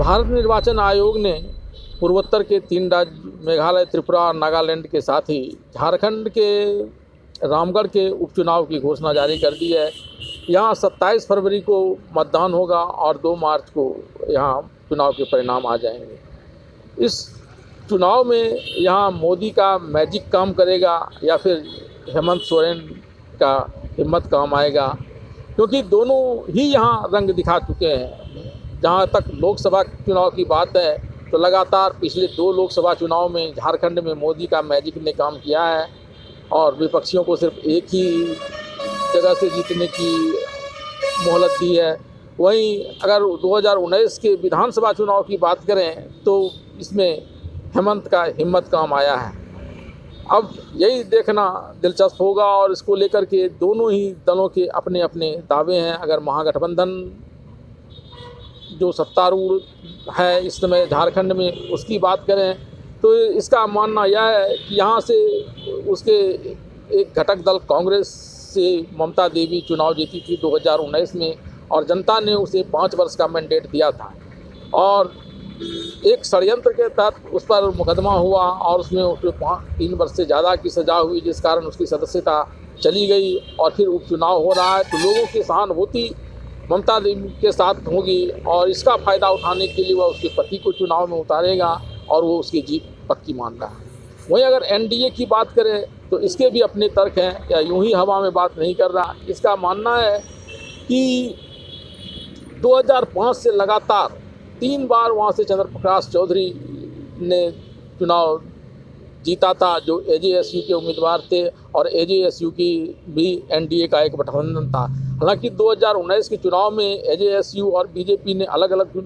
भारत निर्वाचन आयोग ने पूर्वोत्तर के 3 राज्य मेघालय, त्रिपुरा और नागालैंड के साथ ही झारखंड के रामगढ़ के उपचुनाव की घोषणा जारी कर दी है। यहाँ 27 फरवरी को मतदान होगा और 2 मार्च को यहाँ चुनाव के परिणाम आ जाएंगे। इस चुनाव में यहाँ मोदी का मैजिक काम करेगा या फिर हेमंत सोरेन का हिम्मत काम आएगा, क्योंकि दोनों ही यहाँ रंग दिखा चुके हैं। जहाँ तक लोकसभा चुनाव की बात है तो लगातार पिछले 2 लोकसभा चुनाव में झारखंड में मोदी का मैजिक ने काम किया है और विपक्षियों को सिर्फ एक ही जगह से जीतने की मोहलत दी है। वहीं अगर 2019 के विधानसभा चुनाव की बात करें तो इसमें हेमंत का हिम्मत काम आया है। अब यही देखना दिलचस्प होगा और इसको लेकर के दोनों ही दलों के अपने अपने दावे हैं। अगर महागठबंधन जो सत्तारूढ़ है इस समय झारखंड में उसकी बात करें तो इसका मानना यह है कि यहाँ से उसके एक घटक दल कांग्रेस से ममता देवी चुनाव जीती थी 2019 में और जनता ने उसे 5 वर्ष का मैंडेट दिया था और एक षड्यंत्र के तहत उस पर मुकदमा हुआ और उसमें उसके 3 वर्ष से ज़्यादा की सज़ा हुई, जिस कारण उसकी सदस्यता चली गई और फिर उपचुनाव हो रहा है। तो लोगों की सहानुभूति ममता देवी के साथ होगी और इसका फ़ायदा उठाने के लिए वह उसके पति को चुनाव में उतारेगा और वो उसकी जीत पक्की मान रहा है। वहीं अगर एनडीए की बात करें तो इसके भी अपने तर्क हैं, या यूं ही हवा में बात नहीं कर रहा। इसका मानना है कि 2005 से लगातार 3 बार वहाँ से चंद्रप्रकाश चौधरी ने चुनाव जीता था, जो एजेएसयू के उम्मीदवार थे और एजेएसयू की भी एनडीए का एक गठबंधन था। हालांकि 2019 के चुनाव में एजेएसयू और बीजेपी ने अलग अलग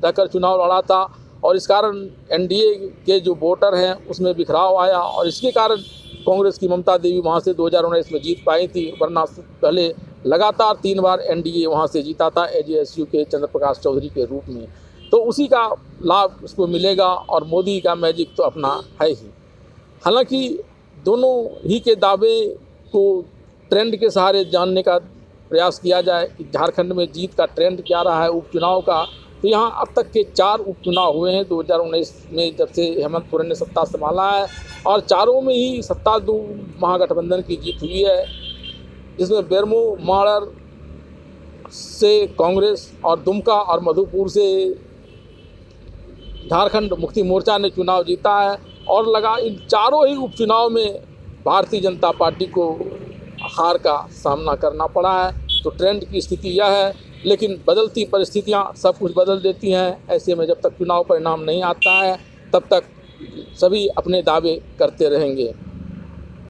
रहकर चुनाव लड़ा था और इस कारण एनडीए के जो वोटर हैं उसमें बिखराव आया और इसके कारण कांग्रेस की ममता देवी वहाँ से 2019 में जीत पाई थी, वरना पहले लगातार 3 बार एनडीए वहाँ से जीता था एजेएसयू के चंद्रप्रकाश चौधरी के रूप में। तो उसी का लाभ उसको मिलेगा और मोदी का मैजिक तो अपना है ही। हालांकि दोनों ही के दावे को ट्रेंड के सहारे जानने का प्रयास किया जाए कि झारखंड में जीत का ट्रेंड क्या रहा है उपचुनाव का, तो यहाँ अब तक के 4 उपचुनाव हुए हैं 2019 में जब से हेमंत सोरेन ने सत्ता संभाला है और चारों में ही सत्तारूढ़ महागठबंधन की जीत हुई है, जिसमें बेरमो माड़र से कांग्रेस और दुमका और मधुपुर से झारखंड मुक्ति मोर्चा ने चुनाव जीता है और लगा इन चारों ही उपचुनाव में भारतीय जनता पार्टी को हार का सामना करना पड़ा है। तो ट्रेंड की स्थिति यह है, लेकिन बदलती परिस्थितियां सब कुछ बदल देती हैं। ऐसे में जब तक चुनाव परिणाम नहीं आता है तब तक सभी अपने दावे करते रहेंगे।